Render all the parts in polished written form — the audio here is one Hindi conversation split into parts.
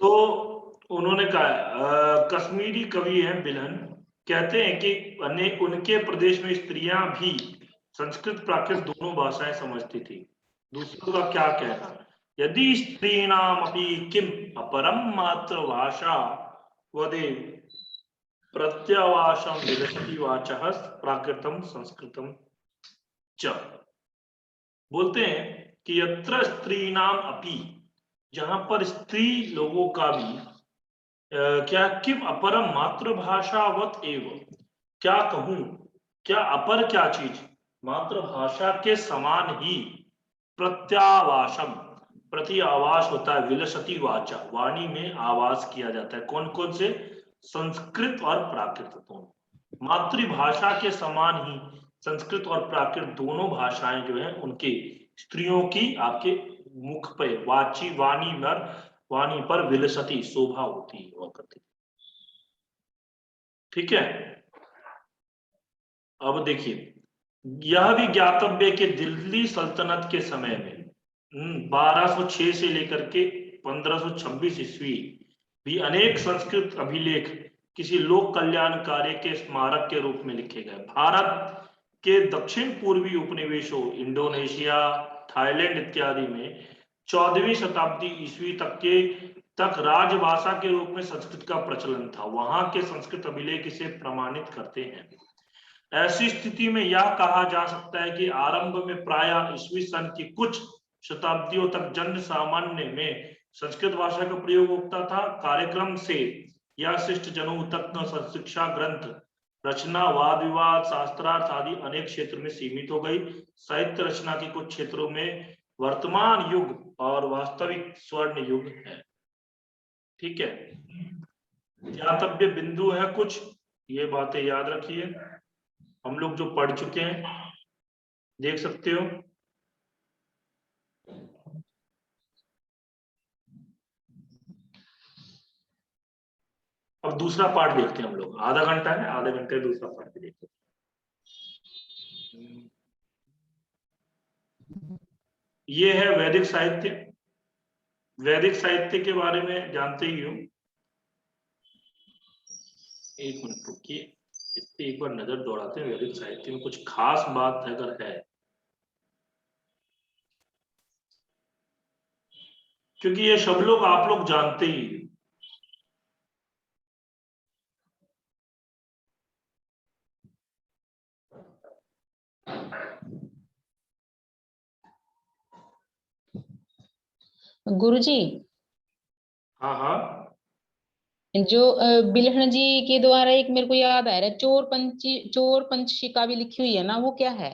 तो उन्होंने कहा कश्मीरी कवि हैं बिल्हन, कहते हैं कि उनके प्रदेश में स्त्रियां भी संस्कृत प्राकृत दोनों भाषाएं समझती थी। दूसरों का क्या कहना, यदि स्त्रीणाम अपि किम अपरम मातृभाषा वदे प्रत्यावासम विलसति वाचः प्राकृतम संस्कृतम च। बोलते हैं कि यत्र स्त्रीणाम अपि, जहां पर स्त्री लोगों का भी क्या किम अपरम मातृभाषावत एव, क्या कहूं, क्या अपर क्या चीज मातृभाषा के समान ही प्रत्यावासम, प्रति आवास होता है, विलसती वाचा, वाणी में आवास किया जाता है। कौन कौन से, संस्कृत और प्राकृत दोनों। मातृभाषा के समान ही संस्कृत और प्राकृत दोनों भाषाएं जो है उनके स्त्रियों की आपके मुख पे वाणी पर विलसती शोभा होती है और करती। ठीक है, अब देखिए, यह भी ज्ञातव्य कि दिल्ली सल्तनत के समय में 1206 से लेकर के 1526 ईस्वी भी अनेक संस्कृत अभिलेख किसी लोक कल्याण कार्य के स्मारक के रूप में लिखे गए। भारत के दक्षिण पूर्वी उपनिवेशों इंडोनेशिया, थाईलैंड इत्यादि में 14वीं शताब्दी ईस्वी तक राजभाषा के रूप में संस्कृत का प्रचलन था। वहां के संस्कृत अभिलेख इसे प्रमाणित करते हैं। ऐसी स्थिति में यह कहा जा सकता है कि आरंभ में प्रायः ईस्वी सन की कुछ शताब्दियों तक जन सामान्य में संस्कृत भाषा का प्रयोग होता था। कार्यक्रम से या शिष्ट जनों तक शिक्षा ग्रंथ रचना, वाद विवाद, शास्त्रार्थ आदि अनेक क्षेत्र में सीमित हो गई। साहित्य रचना के कुछ क्षेत्रों में वर्तमान युग और वास्तविक स्वर्ण युग है। ठीक है, ज्ञातव्य बिंदु है कुछ, ये बातें याद रखिए, हम लोग जो पढ़ चुके हैं, देख सकते हो। अब दूसरा पार्ट देखते हैं हम लोग, आधा घंटा है, आधे घंटे दूसरा पार्ट भी देखते हैं। ये है वैदिक साहित्य। वैदिक साहित्य के बारे में जानते ही हो। एक मिनट रुकिए, इस पे एक बार नजर दौड़ाते हैं। वैदिक साहित्य में कुछ खास बात अगर है, क्योंकि ये सब लोग आप लोग जानते ही। गुरुजी, हाँ हाँ, जो बिल्हण जी के द्वारा एक मेरे को याद आ रहा है, चोर पंचिका भी लिखी हुई है ना, वो क्या है?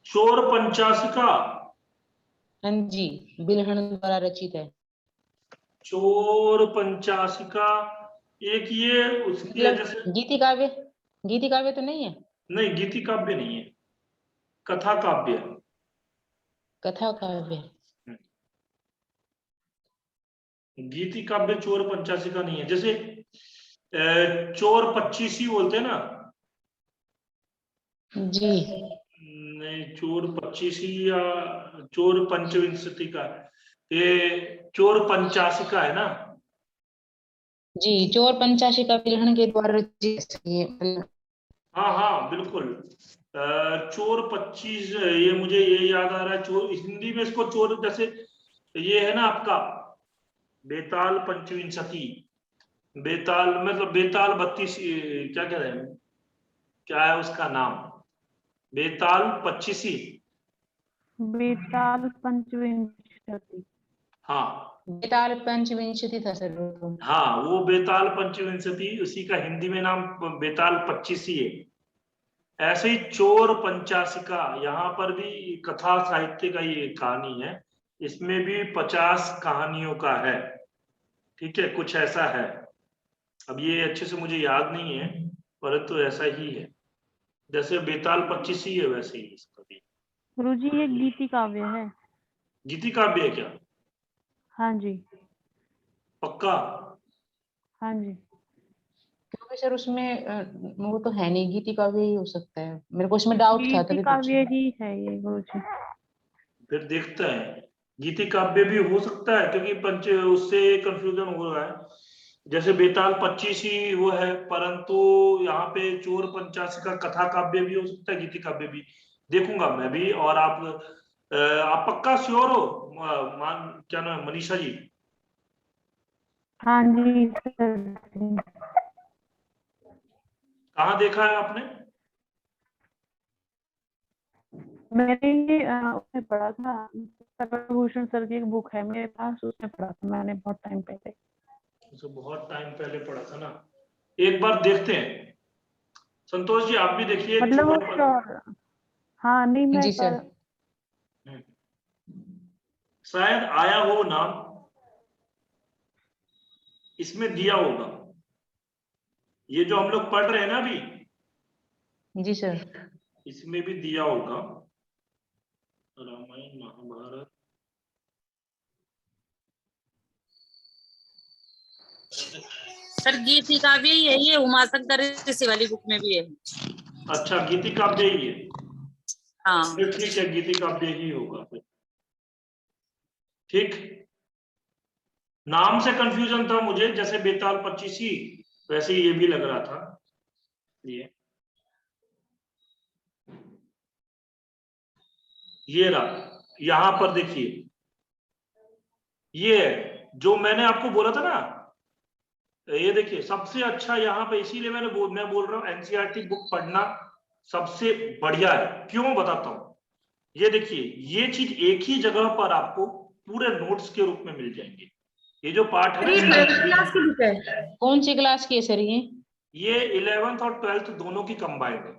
चोर पंचाशिका? हाँ जी, बिल्हण द्वारा रचित है। चोर पंचाशिका, एक ये उसकी है मतलब जैसे। गीति काव्य तो नहीं है? नहीं, गीति काव्य नहीं है, कथा काव्य है। कथा काव्य। गीति काव्य चोर पंचाशिका नहीं है। जैसे चोर 25 बोलते हैं ना। जी नहीं, चोर 25 या चोर पंचविंशति का, ये चोर पंचाशिका है ना। जी, चोर पंचाशिका बिल्हण के द्वारा रचित है। हाँ हाँ बिल्कुल, चोर 25, ये मुझे ये याद आ रहा है। चोर हिंदी में इसको चोर, जैसे ये है ना आपका बेताल पंचविंशति, बेताल मतलब बेताल 32, क्या कह रहे हैं, क्या है उसका नाम, बेताल 25। बेताल पंचविंशति। हाँ बेताल पंचविंशति था सर वो। हाँ, वो बेताल पंचविंशति, उसी का हिंदी में नाम बेताल 25 है। ऐसे ही चोर पंचाशिका, यहाँ पर भी कथा साहित्य का ये कहानी है। इसमें भी 50 कहानियों का है। ठीक है, कुछ ऐसा है। अब ये अच्छे से मुझे याद नहीं है, परंतु ऐसा ही है। जैसे बेताल 25 ही है, वैसे ही इसका भी। गुरुजी, ये गीति काव्य है। गीति काव्य है क्या? हाँ जी। पक्का? हाँ जी। क्योंकि सर उसमें वो तो है नहीं, गीति काव्य ही हो सकता है, मेरे को इसमें डाउट था गीति तभी काव्य पूछा। ही है ये गुरुजी। फिर देखते हैं। गीति काव्य भी हो सकता है, क्योंकि पंच उससे कंफ्यूजन हो रहा है। जैसे बेताल 25 ही वो है, परंतु यहाँ पे चोर 85 का कथा काव्य भी हो सकता है, गीति काव्य भी। देखूंगा मैं भी। और आप पक्का श्योर हो? मान क्या नाम है, मनीषा जी? हाँ जी सर। कहाँ देखा है आपने? मैंने ये उसमें पढ़ा था, भूषण सर की एक बुक है मेरे पास, उसमें पढ़ा था मैंने बहुत टाइम पहले। उसे बहुत टाइम पहले पढ़ा था ना। एक बार देखते हैं। संतोष जी आप भी देखिए मतलब वो चोर पर। श्योर। हाँ नहीं मैं जी सर। शायद आया हो नाम, इसमें दिया होगा। ये जो हम लोग पढ़ रहे हैं ना अभी, जी सर। इसमें भी दिया होगा। रामायण महाभारत। सर गीति काव्य यही है, उमाशंकर ऋषि वाली बुक में भी है। अच्छा, गीति काव्य ही है। हाँ फिर ठीक है, गीति काव्य ही होगा फिर। ठीक। नाम से कंफ्यूजन था मुझे, जैसे बेताल 25 ही वैसे ही ये भी लग रहा था। ये रहा, यहां पर देखिए, ये जो मैंने आपको बोला था ना, ये देखिए सबसे अच्छा यहाँ पे, इसीलिए मैं बोल रहा हूँ एनसीईआरटी बुक पढ़ना सबसे बढ़िया है। क्यों बताता हूँ। ये देखिए, ये चीज एक ही जगह पर आपको पूरे नोट्स के रूप में मिल जाएंगे। ये जो पार्ट है ना, 12th क्लास की बुक है। कौन सी क्लास की है सर ये 11th और 12th दोनों की कंबाइंड है।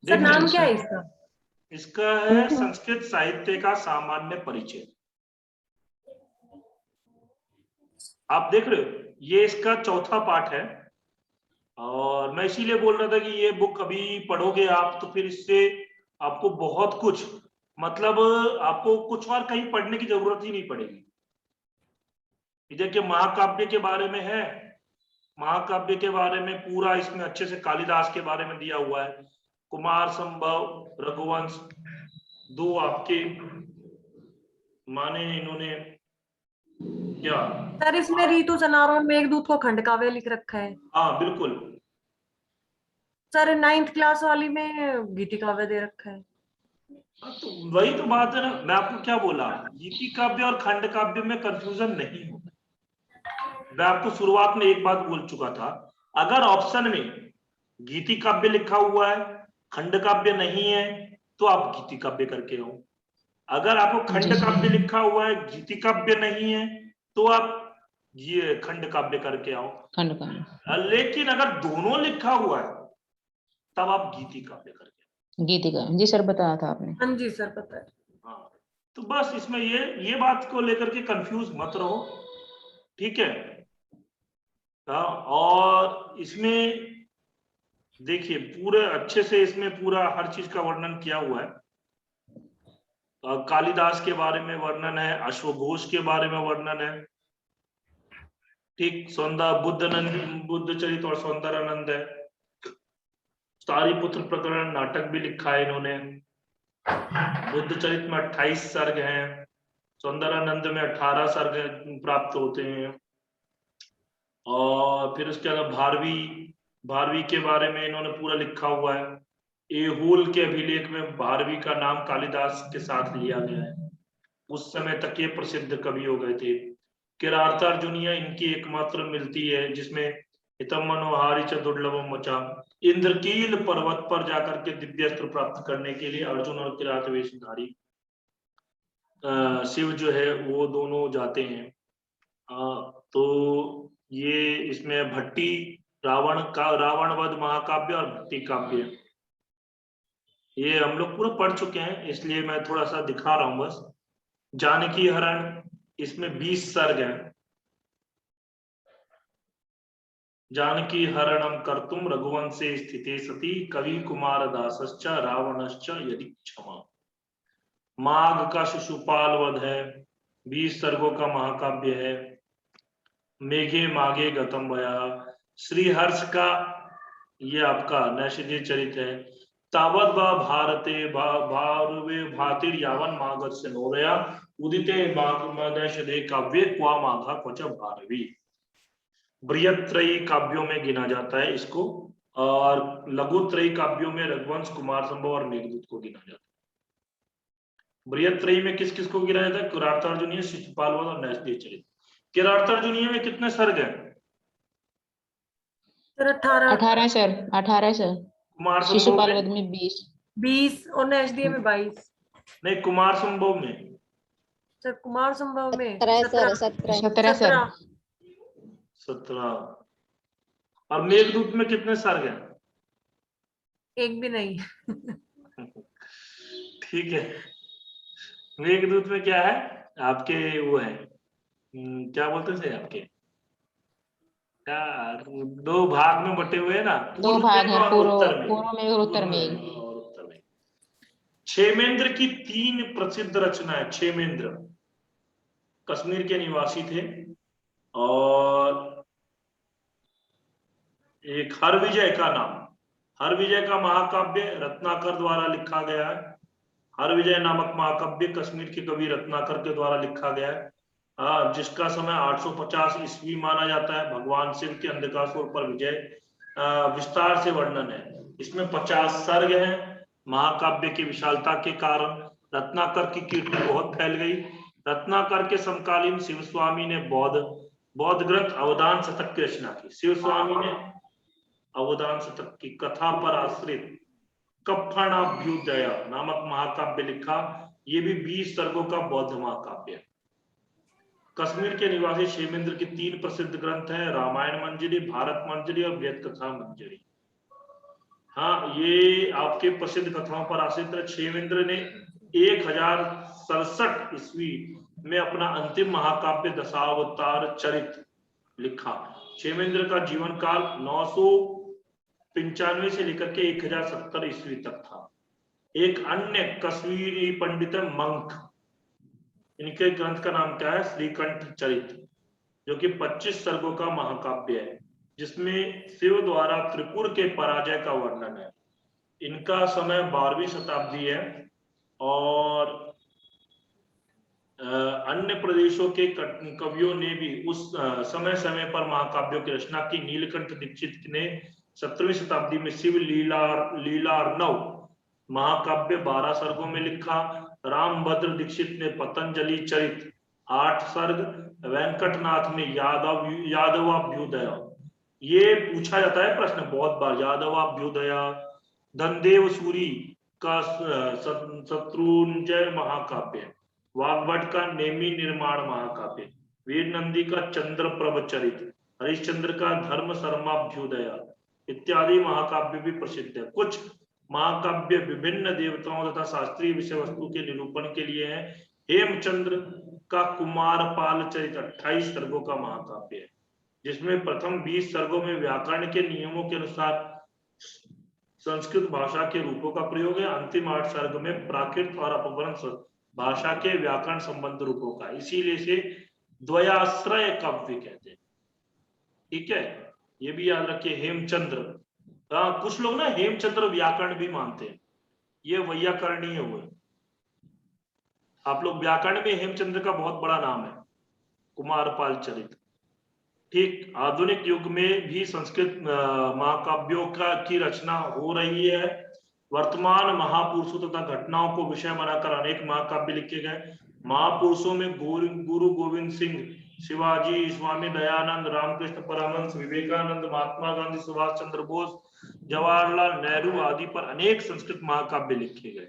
सर देख रहे नाम हैं? क्या है इसका? इसका है संस्कृत साहित्य का सामान्य परिचय। आप देख रहे हो, ये इसका चौथा पार्ट है। और मैं इसीलिए बोल रहा था कि ये बुक अभी पढ़ोगे आप तो फिर इससे आपको बहुत कुछ, मतलब आपको कुछ और कहीं पढ़ने की जरूरत ही नहीं पड़ेगी। देखिए महाकाव्य के बारे में है, महाकाव्य के बारे में पूरा इसमें अच्छे से कालिदास के बारे में दिया हुआ है। कुमार संभव, रघुवंश, दो आपके माने इन्होंने क्या। सर इसमें ऋतु सनारोह में एक दूत को खंड काव्य लिख रखा है। हाँ बिल्कुल। सर 9th क्लास वाली में गीति काव्य दे रखा है। हाँ, तो वही तो बात है ना, मैं आपको क्या बोला, गीति काव्य और खंड काव्य में कंफ्यूजन नहीं होगा। मैं आपको शुरुआत में एक बात बोल चुका था, अगर ऑप्शन में गीति काव्य लिखा हुआ है, खंड काव्य नहीं है, तो आप गीति काव्य करके आओ। अगर आपको खंड काव्य लिखा हुआ है, गीति काव्य नहीं है, तो आप ये खंड काव्य करके आओ। खंड काव्य। लेकिन अगर दोनों लिखा हुआ है, तब आप गीति काव्य करके आओ। गीति का जी सर बताया था आपने। हाँ जी सर पता है। हाँ, तो बस इसमें ये बात को लेकर के कंफ्यूज मत रहो, ठीक है। हाँ, और इसमें देखिए पूरे अच्छे से इसमें पूरा हर चीज का वर्णन किया हुआ है। कालिदास के बारे में वर्णन है, अश्वघोष के बारे में वर्णन है, ठीक। बुद्ध चरित और सौंदर्यानंद है। सारीपुत्र प्रकरण नाटक भी लिखा है इन्होंने। बुद्ध चरित में 28 सर्ग हैं, सौंदर्यानंद में 18 सर्ग प्राप्त होते हैं। और फिर उसके अलावा भारवी के बारे में इन्होंने पूरा लिखा हुआ है। एहोल के अभिलेख में भारवी का नाम कालिदास के साथ लिया गया है। उस समय तक ये प्रसिद्ध कवि हो गए थे। किरातार्जुनीय इनकी एकमात्र मिलती है, जिसमें हितम मनोहारी च दुर्लभम मचा। इंद्रकील पर्वत पर जाकर के दिव्यास्त्र प्राप्त करने के लिए अर्जुन और किरात वेशधारी शिव जो है वो दोनों जाते हैं। तो ये इसमें भट्टी रावण वध महाकाव्य और भट्टी काव्य, ये हम लोग पूरा पढ़ चुके हैं, इसलिए मैं थोड़ा सा दिखा रहा हूं बस। जानकी हरण, इसमें 20 सर्ग हैं। जानकी हरणम कर्तुम रघुवंशे स्थिते सती कवि कुमार दासश्च रावणश्च यदि क्षमा। माघ का शिशुपाल वध है, 20 सर्गों का महाकाव्य है। मेघे माघे गतम वया, श्रीहर्ष का ये आपका नैषधीय चरित है। तावत् वा भारते भारवे भातिर यावन मागस्य नोदया उदिते मागमदशदे काव्ये क्वा माघा क्वच भारवी। बृहत्त्रयी काव्यों में गिना जाता है इसको, और लघुत्रयी काव्यों में रघुवंश, कुमार संभव और मेघदूत को गिना जाता है। बृहत्त्रयी में किस किस को गिना जाता है? किरातार्जुनीय, शिशुपाल वध और नैषधीय चरित। किरातार्जुनीय में कितने सर्ग हैं? Sir 18 18 sir, 18 sir. कुमार संभव शिशुपाल में वध में 20। 20 और नैषधीय में 22। नहीं, कुमार संभव में सर कुमार संभव में 17 17 सर। 17। और मेघदूत में कितने सर्ग हैं? एक भी नहीं। ठीक है, मेघदूत में क्या है आपके, वो है क्या बोलते थे आपके, क्या, 2 भाग में बटे हुए हैं ना, 2 भाग हैं, पूर्व उत्तर में, पूर्व में और उत्तर में। और उत्तर में। क्षेमेंद्र की 3 प्रसिद्ध रचनाएं। क्षेमेंद्र कश्मीर के निवासी थे, और एक हरविजय का नाम, हरविजय का महाकाव्य रत्नाकर द्वारा लिखा गया है। हरविजय नामक महाकाव्य कश्मीर के कवि रत्नाकर के द्वारा लिखा गया है, जिसका समय 850 ईस्वी माना जाता है। भगवान शिव के अंधकासुर पर विजय विस्तार से वर्णन है। इसमें 50 सर्ग हैं। महाकाव्य की विशालता के कारण रत्नाकर की कीर्ति बहुत फैल गई। रत्नाकर के समकालीन शिव स्वामी ने बौद्ध ग्रंथ अवदान शतक की रचना की। शिव स्वामी ने अवदान शतक की कथा पर आश्रित कप्पणाभ्युदय नामक महाकाव्य लिखा। ये भी 20 सर्गों का बौद्ध महाकाव्य है। कश्मीर के निवासी क्षेमेंद्र की 3 प्रसिद्ध ग्रंथ हैं, रामायण मंजरी, भारत मंजरी और वेद कथा मंजरी। हाँ, ये आपके प्रसिद्ध कथाओं पर आश्रित है। क्षेमेंद्र ने 1067 ईस्वी में अपना अंतिम महाकाव्य दशावतार चरित लिखा। क्षेमेंद्र का जीवन काल 995 से लेकर के 1070 ईस्वी तक था। एक अन्य कश्मीरी पंडित है मंक, इनके ग्रंथ का नाम क्या है? श्रीकंठ चरित, जो कि 25 सर्गों का महाकाव्य है, जिसमें शिव द्वारा त्रिपुर के पराजय का वर्णन है। इनका समय 12वीं शताब्दी है, और अन्य प्रदेशों के कवियों ने भी उस समय समय पर महाकाव्यों की रचना की। नीलकंठ दीक्षित ने 17वीं शताब्दी में शिव लीलार्णव महाकाव्य 12 सर्गों में लिखा। रामभद्र दीक्षित ने पतंजलि चरित 8 सर्ग, वेंकटनाथ ने यादवाभ्युदय, ये पूछा जाता है प्रश्न बहुत बार, यादवाभ्युदय, धनदेव सूरी का शत्रुंजय महाकाव्य, वाग्भट का नेमी निर्माण महाकाव्य, वीर नंदी का चंद्रप्रभ चरित, हरिश्चंद्र का धर्म शर्माभ्युदय इत्यादि महाकाव्य भी प्रसिद्ध है। कुछ महाकाव्य विभिन्न देवताओं तथा शास्त्रीय विषय वस्तु के निरूपण के लिए है। हेमचंद्र का कुमारपाल चरित 28 सर्गों का महाकाव्य है, जिसमें प्रथम 20 सर्गों में व्याकरण के नियमों के अनुसार संस्कृत भाषा के रूपों का प्रयोग है। अंतिम 8 सर्ग में प्राकृत और अपभ्रंश भाषा के व्याकरण संबंध रूपों का, इसीलिए इसे द्वयाश्रय काव्य कहते हैं। ठीक है, ये भी याद रखिए। हेमचंद्र, कुछ लोग ना हेमचंद्र व्याकरण भी मानते हैं, ये वैयाकरणीय हुए। आप लोग व्याकरण में हेमचंद्र का बहुत बड़ा नाम है, कुमारपाल चरित। ठीक, आधुनिक युग में भी संस्कृत महाकाव्यों की रचना हो रही है। वर्तमान महापुरुषों तथा घटनाओं को विषय बनाकर अनेक महाकाव्य लिखे गए। महापुरुषों में गुरु गोविंद सिंह, शिवाजी, स्वामी दयानंद, रामकृष्ण परमहंस, विवेकानंद, महात्मा गांधी, सुभाष चंद्र बोस, जवाहरलाल नेहरू आदि पर अनेक संस्कृत महाकाव्य लिखे गए।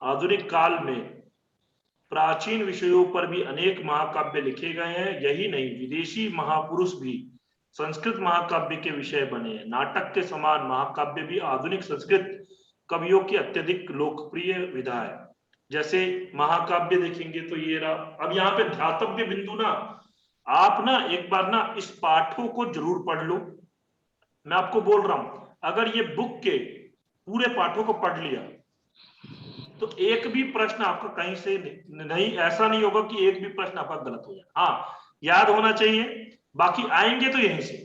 आधुनिक काल में प्राचीन विषयों पर भी अनेक महाकाव्य लिखे गए हैं। यही नहीं, विदेशी महापुरुष भी संस्कृत महाकाव्य के विषय बने हैं। नाटक के समान महाकाव्य भी आधुनिक संस्कृत कवियों की अत्यधिक लोकप्रिय विधा है। जैसे महाकाव्य देखेंगे तो ये रहा। अब यहाँ पे ध्यातव्य बिंदु ना, आप ना एक बार ना इस पाठों को जरूर पढ़ लो। मैं आपको बोल रहा हूं, अगर ये बुक के पूरे पाठों को पढ़ लिया तो एक भी प्रश्न आपका कहीं से नहीं, ऐसा नहीं होगा कि एक भी प्रश्न आपका गलत हो जाए। हाँ, याद होना चाहिए, बाकी आएंगे तो यहीं से,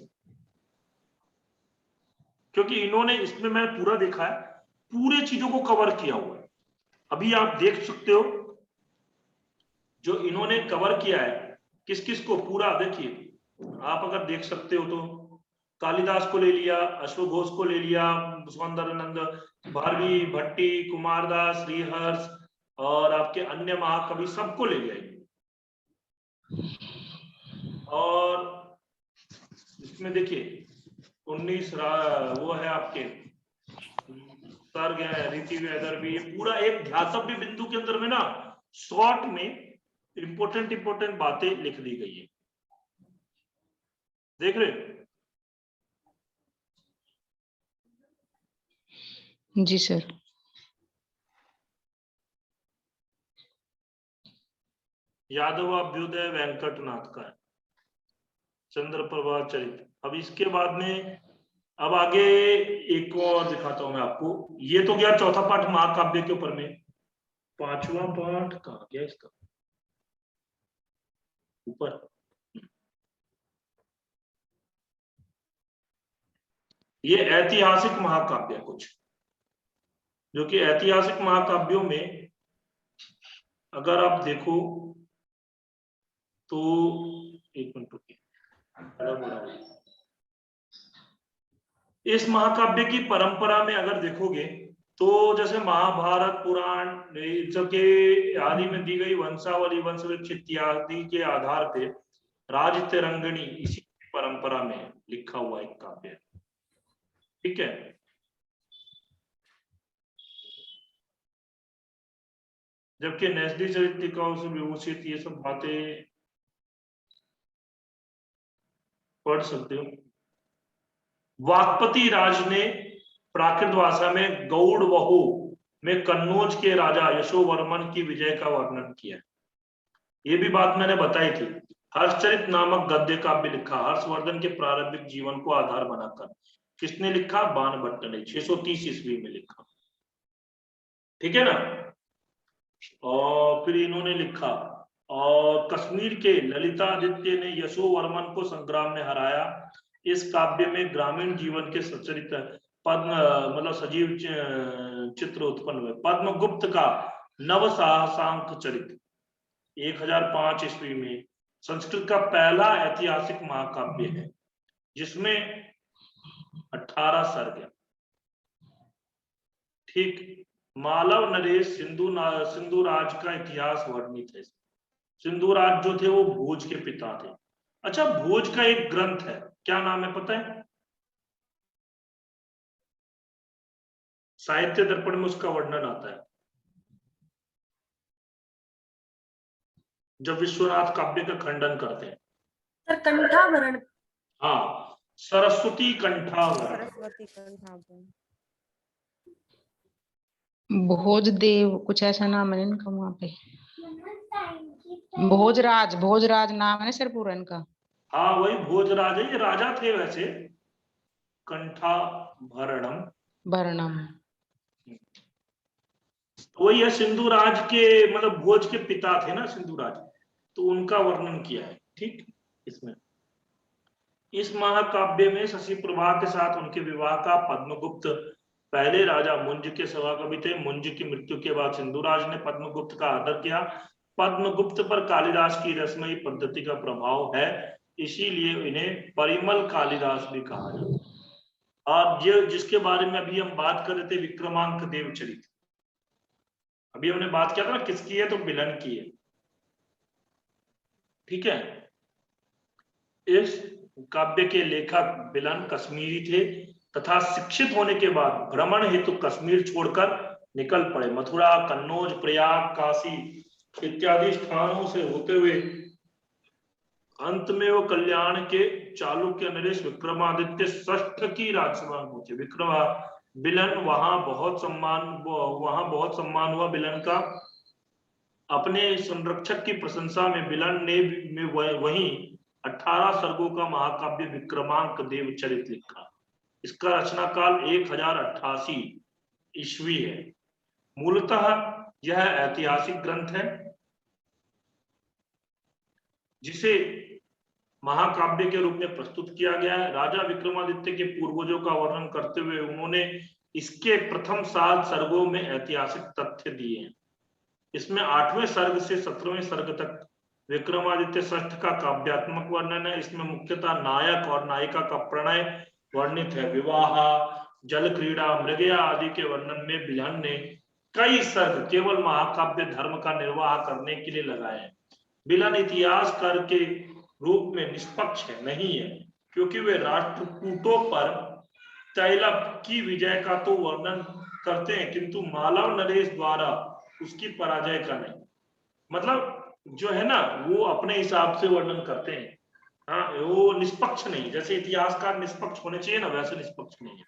क्योंकि इन्होंने, इसमें मैं पूरा देखा है, पूरे चीजों को कवर किया हुआ है। अभी आप देख सकते हो जो इन्होंने कवर किया है किस किस को, पूरा देखिए आप अगर देख सकते हो तो कालिदास को ले लिया, अश्वघोष को ले लिया, सौंदरानंद, भारवी, भट्टी, कुमारदास, श्रीहर्ष और आपके अन्य महाकवि सबको ले लिया। और इसमें देखिए 19 वो है आपके सर्ग है, रीति वेदर भी, पूरा एक ध्यातव्य बिंदु के अंदर में ना शॉर्ट में इंपोर्टेंट बातें लिख दी गई है। देख रहे हो? जी सर। यादवाभ्युदय वेंकटनाथ का है, चंद्रप्रभा चरित। अब इसके बाद में अब आगे एक और दिखाता हूं मैं आपको। ये तो गया चौथा पाठ महाकाव्य के ऊपर में। पांचवा पाठ कहाँ गया इसका, ऊपर। ये ऐतिहासिक महाकाव्य कुछ, जो कि ऐतिहासिक महाकाव्यों में अगर आप देखो तो एक मिनट रुकिए, इस महाकाव्य की परंपरा में अगर देखोगे तो जैसे महाभारत, पुराण, इन सब के आदि में दी गई वंशावली, वंश वृक्ष इत्यादि के आधार पे राजतरंगिणी इसी परंपरा में लिखा हुआ एक काव्य है। ठीक है, जबकि नैसडी चरित्रिकाओं से विभूषित ये सब बातें पढ़ सकते हो। वाक्पति राज ने प्राकृत भाषा में गौड़ वहु में कन्नौज के राजा यशोवर्मन की विजय का वर्णन किया। ये भी बात मैंने बताई थी। हर्षचरित नामक गद्य काव्य लिखा हर्षवर्धन के प्रारंभिक जीवन को आधार बनाकर। किसने लिखा? बाणभट्ट ने 630 ईस्वी में लिखा। ठीक है ना। और फिर इन्होंने लिखा, और कश्मीर के ललितादित्य ने यशोवर्मन को संग्राम में हराया। इस काव्य में ग्रामीण जीवन के सचरित पद्म मतलब सजीव चित्र उत्पन्न हुए। पद्मगुप्त का नव साहसांक चरित 1005 ईस्वी में संस्कृत का पहला ऐतिहासिक महाकाव्य है, जिसमें 18 सर्ग है। ठीक। मालव नरेश सिंधु राज का इतिहास वर्णित है। सिंधु राज जो थे वो भोज के पिता थे। अच्छा, भोज का एक ग्रंथ है, क्या नाम है पता है? साहित्य दर्पण में उसका वर्णन आता है, जब विश्वनाथ काव्य का खंडन करते हैं। सर कंठाभरण। हाँ, सरस्वती कंठाभरण। सरस्वती कंठाभरण। भोजदेव कुछ ऐसा नाम है इनका वहां पे। भोजराज नाम है ना सर पूरा इनका। हाँ वही भोजराज है, ये राजा थे वैसे। कंठाभरणम वर्णम। वही है, सिंधु राज के मतलब भोज के पिता थे ना सिंधु राज, तो उनका वर्णन किया है। ठीक। इसमें इस महाकाव्य में शशि प्रभा के साथ उनके विवाह का पद्मगुप्त पहले राजा मुंज के सभाकवि थे। मुंज की मृत्यु के बाद सिंधुराज ने पद्मगुप्त का आदर किया। पद्मगुप्त पर कालिदास की रसमयी पद्धति का प्रभाव है, इसीलिए इन्हें परिमल कालिदास भी कहा जाता है। और ये जिसके बारे में अभी हम बात कर रहे थे, विक्रमांक देव चरित, अभी हमने बात किया था ना किसकी है, तो बिलन की है। ठीक है। इस काव्य के लेखक बिलन कश्मीरी थे तथा शिक्षित होने के बाद भ्रमण हेतु कश्मीर छोड़कर निकल पड़े। मथुरा, कन्नौज, प्रयाग, काशी इत्यादि स्थानों से होते हुए अंत में वो कल्याण के चालुक्य नरेश विक्रमादित्य षष्ठ की राजसभा पहुंचे। बिलन वहां बहुत सम्मान हुआ बिलन का। अपने संरक्षक की प्रशंसा में बिलन ने वहीं 18 सर्गों का महाकाव्य विक्रमांक देव चरित लिखा। इसका रचना काल 1088 ईस्वी है। मूलतः यह ऐतिहासिक ग्रंथ है, जिसे महाकाव्य के रूप में प्रस्तुत किया गया है। राजा विक्रमादित्य के पूर्वजों का वर्णन करते हुए उन्होंने इसके प्रथम 7 सर्गों में ऐतिहासिक तथ्य दिए हैं। इसमें 8वें सर्ग से 17वें सर्ग तक विक्रमादित्य षष्ठ का काव्यात्मक वर्णन है। इसमें मुख्यतः नायक और नायिका का प्रणय वर्णित है। विवाह, जल क्रीड़ा, मृगया आदि के वर्णन में बिल्हण ने कई सर्ग केवल महाकाव्य धर्म का निर्वाह करने के लिए लगाए हैं। बिल्हण इतिहासकार के रूप में निष्पक्ष है नहीं है, क्योंकि वे राष्ट्रकूटों पर तैलप की विजय का तो वर्णन करते हैं, किंतु मालव नरेश द्वारा उसकी पराजय का नहीं। मतलब जो है ना, वो अपने हिसाब से वर्णन करते हैं। हाँ, वो निष्पक्ष नहीं, जैसे इतिहासकार निष्पक्ष होने चाहिए ना, वैसे निष्पक्ष नहीं है।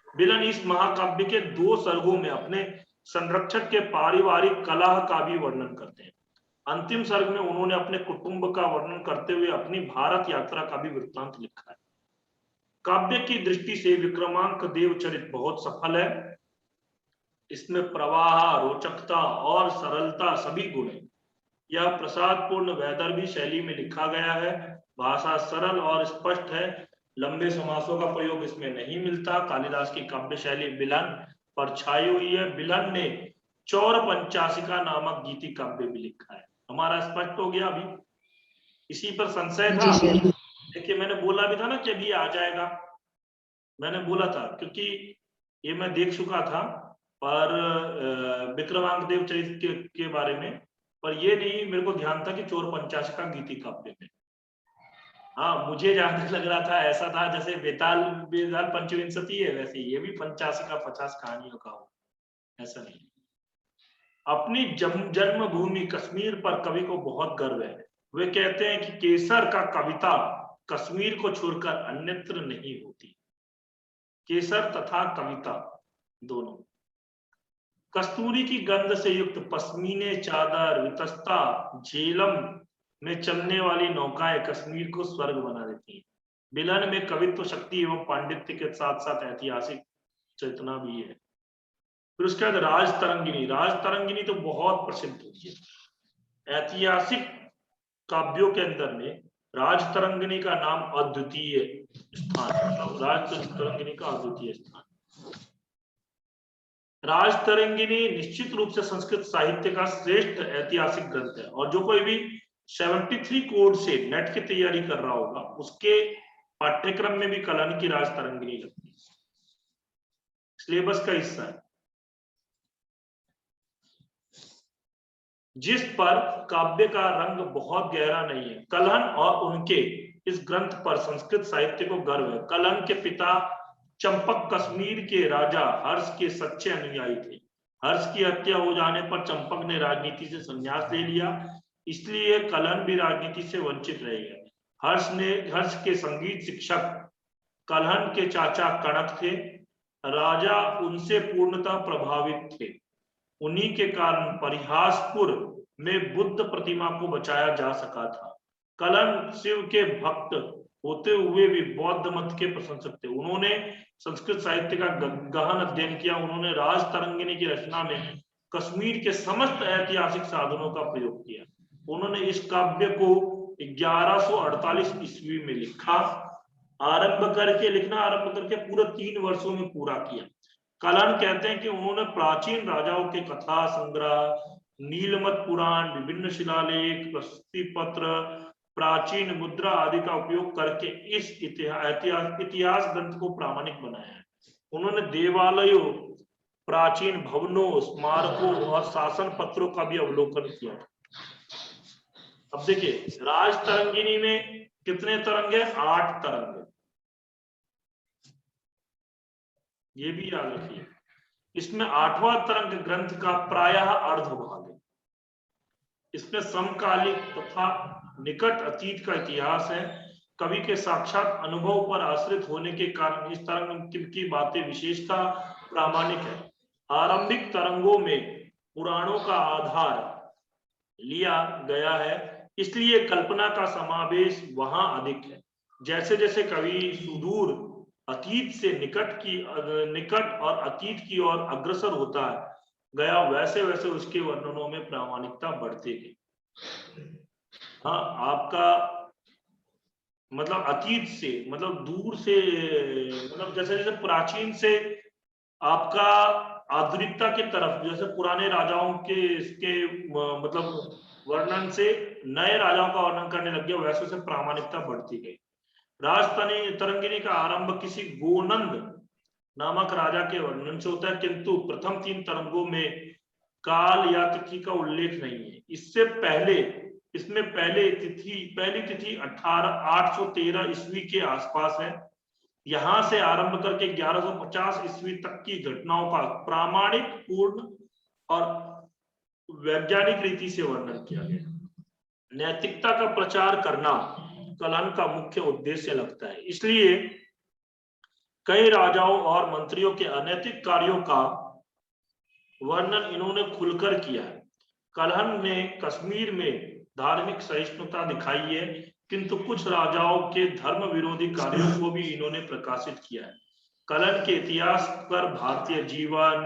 बिल्हण इस महाकाव्य के 2 सर्गों में अपने संरक्षक के पारिवारिक कलह का भी वर्णन करते हैं। अंतिम सर्ग में उन्होंने अपने कुटुंब का वर्णन करते हुए अपनी भारत यात्रा का भी वृत्तांत लिखा है। काव्य की दृष्टि से विक्रमांक देवचरित बहुत सफल है। इसमें प्रवाह, रोचकता और सरलता सभी गुण हैं। यह प्रसादपूर्ण वैदर्भी शैली में लिखा गया है। भाषा सरल और स्पष्ट है। लंबे समासों का प्रयोग इसमें नहीं मिलता। कालिदास की काव्य शैली बिल्हण पर छाई हुई है। बिल्हण ने चौर पंचाशिका नामक गीति काव्य भी लिखा है। हमारा स्पष्ट हो गया। अभी इसी पर संशय था। जी सर। देखिए, मैंने बोला भी था ना कि अभी आ जाएगा, मैंने बोला था, क्योंकि ये मैं देख चुका था पर विक्रमांक देवचरित के बारे में, पर ये नहीं मेरे को ध्यान था कि चोर पंचाशिका गीति काव्य में। हाँ, मुझे जहां तक लग रहा था ऐसा था जैसे बेताल पंचविंशति है, वैसे ये भी 50 कहानियों का हो, ऐसा नहीं। अपनी जन्मभूमि कश्मीर पर कवि को बहुत गर्व है। वे कहते हैं कि केसर का कविता कश्मीर को छोड़कर अन्यत्र नहीं होती। केसर तथा कविता दोनों। कस्तूरी की गंध से युक्त पश्मीने चादर, वितस्ता, झेलम में चलने वाली नौकाएं कश्मीर को स्वर्ग बना देती हैं। बिल्हण में कवित्व शक्ति एवं पांडित्य के साथ साथ ऐतिहासिक चेतना भी है। फिर उसके बाद राजतरंगिणी। राजतरंगिणी तो बहुत प्रसिद्ध होती है। ऐतिहासिक काव्यों के अंदर में राजतरंगिणी का नाम अद्वितीय स्थान, राजतरंगिणी का अद्वितीय स्थान। राजतरंगिणी निश्चित रूप से संस्कृत साहित्य का श्रेष्ठ ऐतिहासिक ग्रंथ है, और जो कोई भी 73 कोड से नेट की तैयारी कर रहा होगा उसके पाठ्यक्रम में भी कलन की राजतरंगिणी लगती है, सिलेबस का हिस्सा है। जिस पर काव्य का रंग बहुत गहरा नहीं है। कलहन और उनके इस ग्रंथ पर संस्कृत साहित्य को गर्व है। कलहन के पिता चंपक कश्मीर के राजा हर्ष के सच्चे अनुयायी थे। हर्ष की हत्या हो जाने पर चंपक ने राजनीति से संन्यास ले लिया, इसलिए कलहन भी राजनीति से वंचित रह गया। हर्ष के संगीत शिक्षक कलहन के चाचा कणक थे। राजा उनसे पूर्णतः प्रभावित थे। उन्हीं के कारण परिहासपुर में बुद्ध प्रतिमा को बचाया जा सका था। कलहन शिव के भक्त होते हुए भी बौद्ध मत के प्रशंसक थे। उन्होंने संस्कृत साहित्य का गहन अध्ययन किया। उन्होंने राजतरंगिणी की रचना में कश्मीर के समस्त ऐतिहासिक साधनों का प्रयोग किया। उन्होंने इस काव्य को 1148 ईस्वी में लिखा। लिखना आरंभ करके पूरे 3 वर्षों में पूरा किया। कलहन कहते हैं कि उन्होंने प्राचीन राजाओं के कथा संग्रह, नीलमत पुराण, विभिन्न शिलालेख, प्रशस्ति पत्र, प्राचीन मुद्रा आदि का उपयोग करके इस इतिहास ग्रंथ को प्रामाणिक बनाया है। उन्होंने देवालयों, प्राचीन भवनों, स्मारकों और शासन पत्रों का भी अवलोकन किया। अब देखिए, राजतरंगिणी में कितने तरंग है? 8 तरंग। ये भी याद रखिए। इसमें 8वां तरंग ग्रंथ का प्रायः अर्धभाग है। इसमें समकालिक तथा निकट अतीत का इतिहास है। कवि के साक्षात अनुभव पर आश्रित होने के कारण इस तरंग की बातें विशेषता प्रामाणिक है। आरंभिक तरंगों में पुराणों का आधार लिया गया है, इसलिए कल्पना का समावेश वहां अधिक है। जैसे जैसे कवि सुदूर अतीत से निकट और अतीत की ओर अग्रसर होता गया, वैसे वैसे उसके वर्णनों में प्रामाणिकता बढ़ती गई। हाँ, आपका मतलब अतीत से मतलब दूर से, मतलब जैसे जैसे प्राचीन से आपका आधुनिकता की तरफ, जैसे पुराने राजाओं के इसके मतलब वर्णन से नए राजाओं का वर्णन करने लग गया, वैसे से प्रामाणिकता बढ़ती गई। राजस्थानी तरंगिणी का आरंभ किसी गोनंद नामक राजा के वर्णन से होता है, किंतु प्रथम 3 तरंगों में काल या तिथि का उल्लेख नहीं है। इससे पहले, इसमें पहली तिथि 813 ईस्वी के आसपास है। यहां से आरंभ करके 1150 ईस्वी तक की घटनाओं का प्रामाणिक, पूर्ण और वैज्ञानिक रीति से वर्णन किया गया। नैतिकता का प्रचार करना कलहन का मुख्य उद्देश्य लगता है, इसलिए कई राजाओं और मंत्रियों के अनैतिक कार्यों का वर्णन इन्होंने खुलकर किया है। कलहन ने कश्मीर में धार्मिक सहिष्णुता दिखाई है, किंतु कुछ राजाओं के धर्म विरोधी कार्यों को भी इन्होंने प्रकाशित किया है। कलहन के इतिहास पर भारतीय जीवन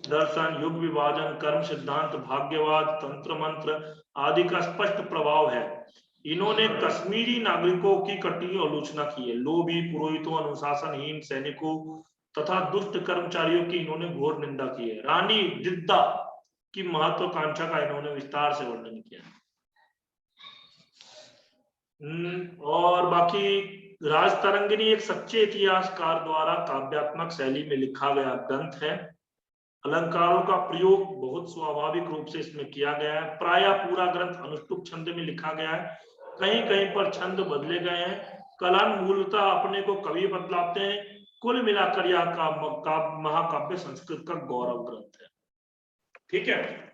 दर्शन, युग विभाजन, कर्म सिद्धांत, भाग्यवाद, तंत्र मंत्र आदि का स्पष्ट प्रभाव है। इन्होंने कश्मीरी नागरिकों की कटी आलोचना की है। लोभी, पुरोहितों, अनुशासनहीन सैनिकों तथा दुष्ट कर्मचारियों की इन्होंने घोर निंदा की है। रानी दिद्दा की महत्वाकांक्षा का इन्होंने विस्तार से वर्णन किया। और बाकी राजतरंगिणी एक सच्चे इतिहासकार द्वारा काव्यात्मक शैली में लिखा गया ग्रंथ है। अलंकारों का प्रयोग बहुत स्वाभाविक रूप से इसमें किया गया है। प्रायः पूरा ग्रंथ अनुष्टुप छंद में लिखा गया है, कहीं कहीं पर छंद बदले गए हैं। कलहन मूलतः अपने को कवि बतलाते हैं। कुल मिलाकर यह महाकाव्य संस्कृत का गौरव ग्रंथ है। ठीक है।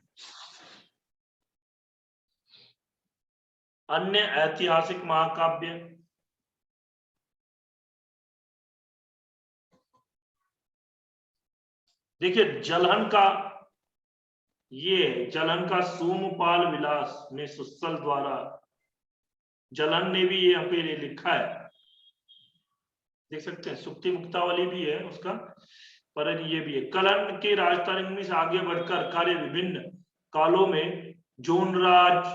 अन्य ऐतिहासिक महाकाव्य, देखिए जलहन का, ये जलहन का सोमपाल विलास में सुस्सल द्वारा, जलहन ने भी ये यहाँ पे लिखा है, देख सकते हैं, सुक्ति मुक्तावली भी है उसका, पर ये भी है। कलहन के राजतरंगिणी से आगे बढ़कर कार्य विभिन्न कालों में जोनराज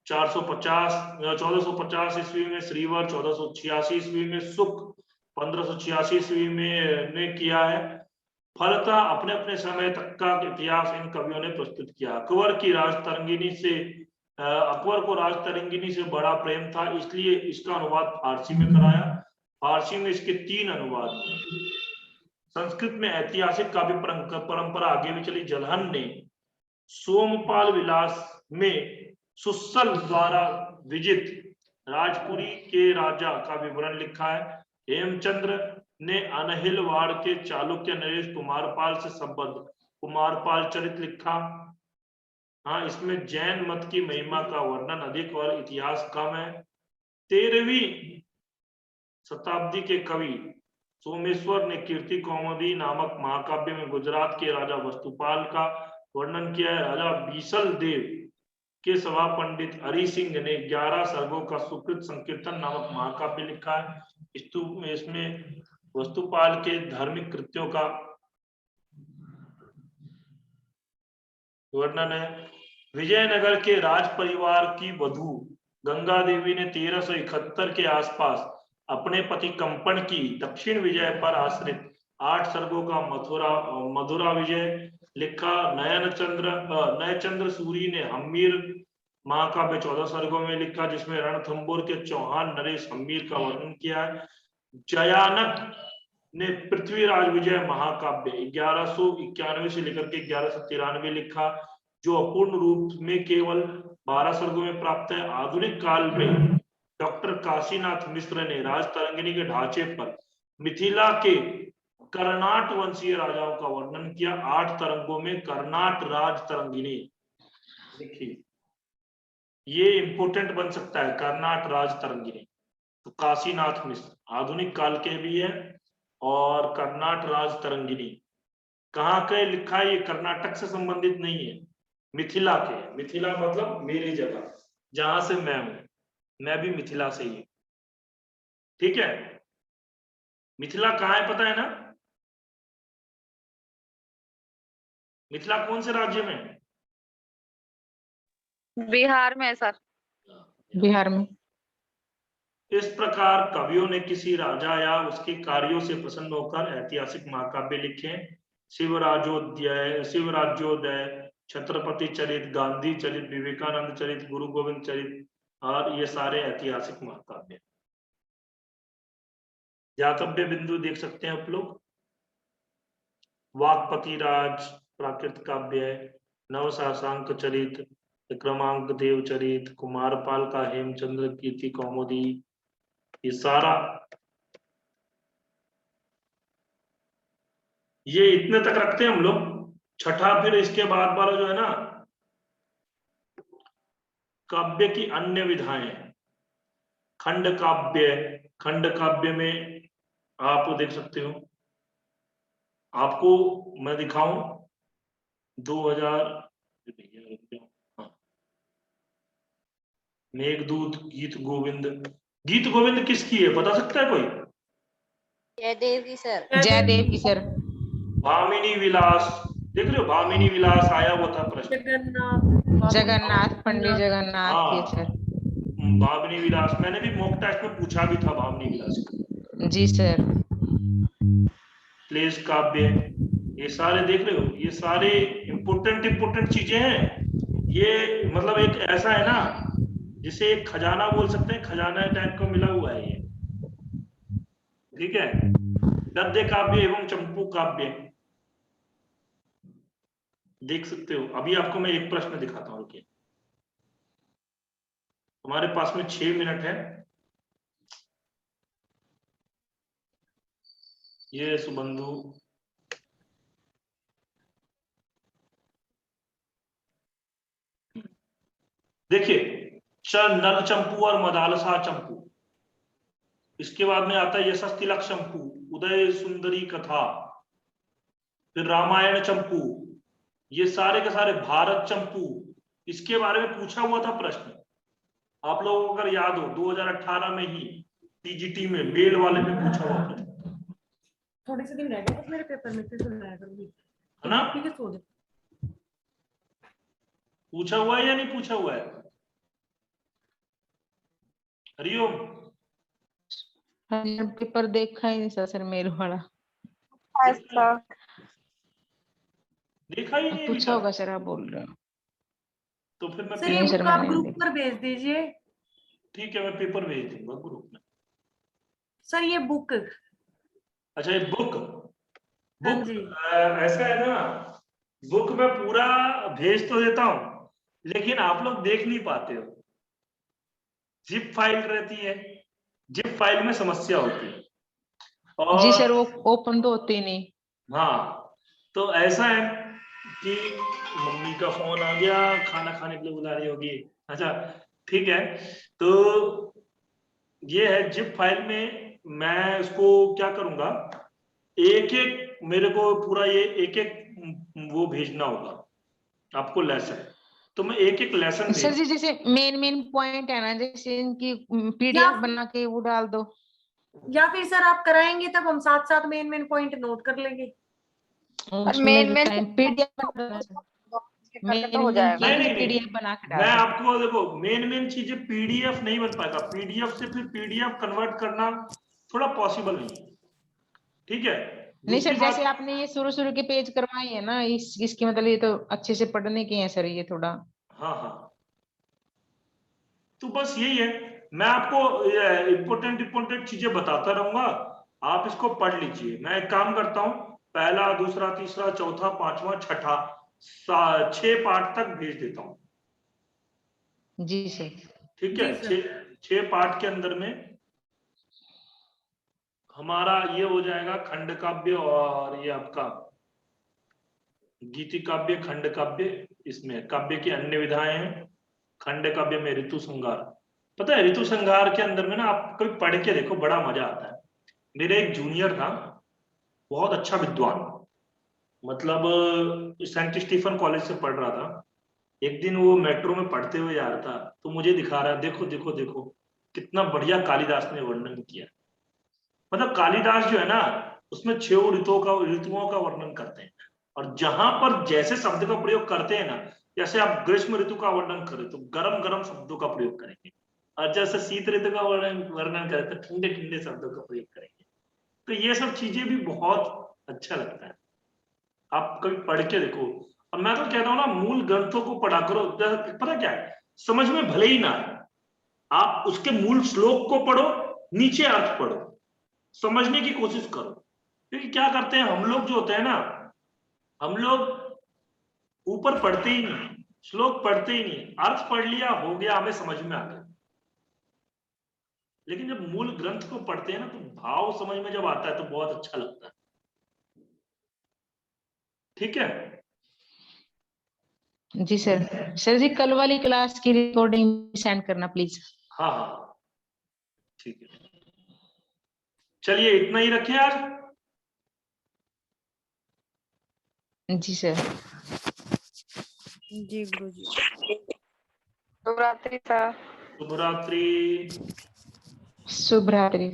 1450 ईस्वी में, श्रीवर 1486 ईस्वी में, सुक 1586 ईस्वी में ने किया है। फलतः अपने अपने समय तक का इतिहास इन कवियों ने प्रस्तुत किया। अकबर को राजतरंगिणी से बड़ा प्रेम था, इसलिए इसका अनुवाद फारसी में कराया। फारसी में इसके 3 अनुवाद हुए। संस्कृत में ऐतिहासिक काव्य परंपरा आगे भी चली। जलहन ने सोमपाल विलास में सुस्सल द्वारा विजित राजपुरी के राजा का विवरण लिखा है। हेमचंद्र ने अनहिलवाड़ के चालुक्य नरेश कुमारपाल से संबद्ध कुमारपाल चरित लिखा। हाँ, इसमें जैन मत की महिमा का वर्णन अधिक और इतिहास कम है। 13वीं शताब्दी के कवि सोमेश्वर ने कीर्ति कौमुदी नामक महाकाव्य में गुजरात के राजा वस्तुपाल का वर्णन किया है। राजा बीसल देव के सभा पंडित हरि सिंह ने 11 सर्गों का सुकृत संकीर्तन नामक महाकाव्य लिखा है। इसमें वस्तुपाल के धार्मिक कृत्यों का वर्णन है। विजयनगर के राज परिवार की वधू गंगा देवी ने 1371 के आसपास अपने पति कंपन की दक्षिण विजय पर आश्रित 8 सर्गों का मधुरा विजय लिखा। नयचंद्र सूरी ने हम्मीर महाकाव्य 14 सर्गों में लिखा, जिसमें रणथंबोर के चौहान नरेश हम्मीर का वर्णन किया है। जयानक ने पृथ्वीराज विजय महाकाव्य 1191 से लेकर के 1193 लिखा, जो अपूर्ण रूप में केवल 12 सर्गों में प्राप्त है। आधुनिक काल में डॉक्टर काशीनाथ मिश्र ने राजतरंगिणी के ढांचे पर मिथिला के कर्नाट वंशीय राजाओं का वर्णन किया। 8 तरंगों में कर्नाट राज तरंगिणी, देखिए ये इंपोर्टेंट बन सकता है, कर्नाट राज तरंगिणी। तो काशीनाथ मिश्र आधुनिक काल के भी है। और कर्नाट राज तरंगिणी कहाँ के लिखा है? ये कर्नाटक से संबंधित नहीं है, मिथिला के। मिथिला मतलब मेरी जगह, जहां से मैं हूं, मैं भी मिथिला से ही। ठीक है, मिथिला कहाँ है पता है ना? मिथिला कौन से राज्य में है? बिहार में है सर। बिहार में। इस प्रकार कवियों ने किसी राजा या उसके कार्यों से प्रसन्न होकर ऐतिहासिक महाकाव्य लिखे। शिवराज्योदय, छत्रपति चरित, गांधी चरित, विवेकानंद चरित, गुरु गोविंद चरित, और ये सारे ऐतिहासिक महाकाव्य। ज्ञातव्य बिंदु देख सकते हैं आप लोग। वाक्पति राज प्राकृत काव्य, नवशासांक चरित, विक्रमांक देव चरित, कुमारपाल का हेमचंद्र कीर्ति कौमुदी, ये सारा, ये इतने तक रखते हैं हम लोग। छठा फिर इसके बाद वाला जो है ना, काव्य की अन्य विधाएं, खंड काव्य। खंड काव्य में आप देख सकते हो, आपको मैं दिखाऊं 2000, हाँ, मेघदूत, गीत गोविंद। गीत गोविंद किसकी है बता सकता है कोई? जयदेव की सर। जयदेव की सर। भामिनी विलास, देख रहे हो, भामिनी विलास आया वो था प्रश्न। जगन्नाथ, पंडित जगन्नाथ हाँ, के सर। भामिनी विलास मैंने भी मॉक टेस्ट में पूछा भी था, भामिनी विलास का। जी सर। क्लेश काव्य, ये सारे देख रहे हो, ये सारे इंपोर्टेंट चीजें हैं। ये मतलब एक ऐसा है ना, जिसे एक खजाना बोल सकते हैं, खजाना टाइप को मिला हुआ है ये, ठीक है। गद्य काव्य एवं चंपू काव्य देख सकते हो। अभी आपको मैं एक प्रश्न दिखाता हूँ, रुकिए। हमारे पास में 6 मिनट है। ये सुबंधु, देखिए, नल चंपू और मदालसा चंपू। इसके बाद में आता है यशस तिलक चंपू, उदय सुंदरी कथा, फिर रामायण चंपू, ये सारे के सारे भारत चंपू। इसके बारे में पूछा हुआ था प्रश्न, आप लोगों को अगर याद हो 2018 में ही टीजीटी में मेल वाले में पूछा हुआ था, थोड़े से दिन रह गए मेरे पेपर में, फिर सुनाया करूंगी, है ना? ठीक है, सो जा। पूछा हुआ है या नहीं पूछा हुआ है? हरिओम, पेपर देखा ही नहीं सर मेरे वाला। देखा ही नहीं अभी पूछा तक? होगा सर, आप बोल रहे हो। तो फिर मैं सर ये नहीं सर, बुक आप मैंने ग्रुप देखा। पर भेज दीजिए। ठीक है, मैं पेपर भेज दूंगा ग्रुप में। सर ये बुक, अच्छा, ये बुक, हाँ बुक जी, ऐसा है ना, बुक में पूरा भेज तो देता हूं, लेकिन आप लोग देख नहीं पाते हो। जिप फाइल रहती है, जिप फाइल में समस्या होती है। और जी सर, वो ओपन तो होती नहीं। हाँ, तो ऐसा है कि मम्मी का फोन आ गया, खाना खाने के लिए बुला रही होगी। अच्छा, ठीक है। तो ये है जिप फाइल में, मैं इसको क्या करूंगा, एक एक मेरे को पूरा ये एक एक वो भेजना होगा आपको लेसन, तो मैं एक एक लेसन सर भेज, जी, जैसे मेन पॉइंट है ना, जैसे इनकी या पीडीएफ बना के वो डाल दो। या फिर सर आप कराएंगे तब हम साथ साथ मेन पॉइंट नोट कर लेंगे। उसमें टाइम पीडीएफ हो जाएगा। नहीं नहीं पीडीएफ नहीं, बना के मैं डाल दो। आपको देखो, मेन चीजें पीडीएफ नहीं बन पाएगा, पीडीएफ से फिर पीडीएफ कन्वर्ट करना थोड़ा पॉसिबल नहीं है, ठीक है। नहीं दूसरी सर, जैसे बात, आपने ये शुरू के पेज करवाए हैं ना, इसकी मतलब ये तो अच्छे से पढ़ने के हैं सर, ये थोड़ा। हाँ हाँ, तो बस यही है, मैं आपको इम्पोर्टेंट चीजें बताता रहूंगा, आप इसको पढ़ लीजिए। मैं एक काम करता हूँ, पहला, दूसरा, तीसरा, चौथा, पांचवा, छठा, 6 पार्ट तक भेज देता हूँ, जी सर। ठीक है। जी सर। 6 पार्ट के अंदर में हमारा ये हो जाएगा खंड काव्य, और ये आपका गीति काव्य, खंड काव्य, इसमें काव्य की अन्य विधाएं हैं। खंड काव्य में ऋतु संहार, पता है ऋतु संहार के अंदर में ना, आप कभी पढ़ के देखो, बड़ा मजा आता है। मेरे एक जूनियर था, बहुत अच्छा विद्वान, मतलब सेंट स्टीफन कॉलेज से पढ़ रहा था। एक दिन वो मेट्रो में पढ़ते हुए जा रहा था, तो मुझे दिखा रहा है, देखो देखो देखो कितना बढ़िया कालिदास ने वर्णन किया। मतलब कालिदास जो है ना, उसमें 6 ऋतुओं का वर्णन करते हैं, और जहां पर जैसे शब्द का प्रयोग करते हैं ना, जैसे आप ग्रीष्म ऋतु का वर्णन करें तो गरम गरम शब्दों का प्रयोग करेंगे, और जैसे शीत ऋतु का वर्णन करें तो ठंडे ठंडे शब्दों का प्रयोग करेंगे। तो ये सब चीजें भी बहुत अच्छा लगता है। आप कभी पढ़ के देखो। और मैं तो कहता हूँ ना, मूल ग्रंथों को पढ़ा करो। पता क्या है, समझ में भले ही ना आए, आप उसके मूल श्लोक को पढ़ो, नीचे अर्थ पढ़ो, समझने की कोशिश करो। क्योंकि क्या करते हैं हम लोग जो होते हैं ना, हम लोग ऊपर पढ़ते ही नहीं, श्लोक पढ़ते ही नहीं, अर्थ पढ़ लिया, हो गया, हमें समझ में आ गया। लेकिन जब मूल ग्रंथ को पढ़ते हैं ना, तो भाव समझ में जब आता है तो बहुत अच्छा लगता है। ठीक है। जी सर। सर जी कल वाली क्लास की रिकॉर्डिंग सेंड करना प्लीज। हाँ हाँ ठीक है, चलिए इतना ही रखें आज। जी सर। जी गुरुजी। शुभ रात्रि सर। शुभ रात्रि। शुभ रात्रि।